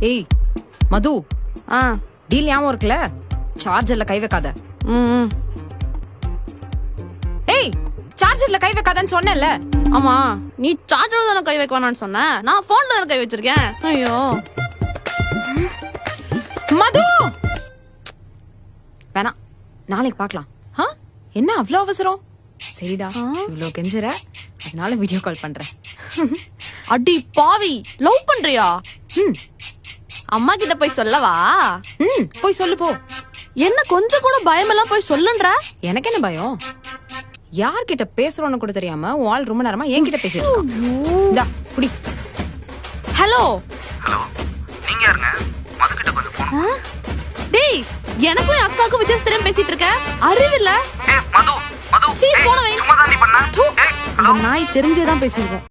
ஏய் மது, ஆ டீல் ஞாபகம் இருக்குல்ல? சார்ஜர்ல கை வைக்காத. ம் ஏய், சார்ஜர்ல கை வைக்காதன்னு சொன்னேன்ல. ஆமா, நீ சார்ஜர்ல தான கை வைக்க வேணாம்னு சொன்ன. நான் போன்ல தான கை வச்சிருக்கேன். ஐயோ மது, வேணாம், நாளைக்கு பார்க்கலாம். என்ன அவ்வளவு அவசரம்? சரிடா, இவ்வளவு கெஞ்சுற, அதனால வீடியோ கால் பண்றேன். அடி பாவி, லவ் பண்றியா? அம்மா கிட்ட போய் சொல்லவா? போய் சொல்லு போ. என்ன கொஞ்சம் கூட பயமெல்லாம் போய் சொல்லுன்ற? எனக்கு என்ன பயம்? யார்கிட்ட பேசுறோன்னு கூட தெரியாம உன் ஆள் ரொம்ப நேரமா என்கிட்ட பேசிட்டு இருக்கான். குடி. ஹலோ ஹலோ, நீங்க யாருங்க? மது கிட்ட கொஞ்சம் போன். டேய், எனக்கும் என் அக்காவுக்கும் வித்தியாசம் தெரியாம பேசிட்டு இருக்க. அறிவில்ல? ஏய் மது, மது, சீ, போன வை. சும்மா தான் நீ பண்ண. நாய் தெரிஞ்சேதான் பேசிருக்கோம்.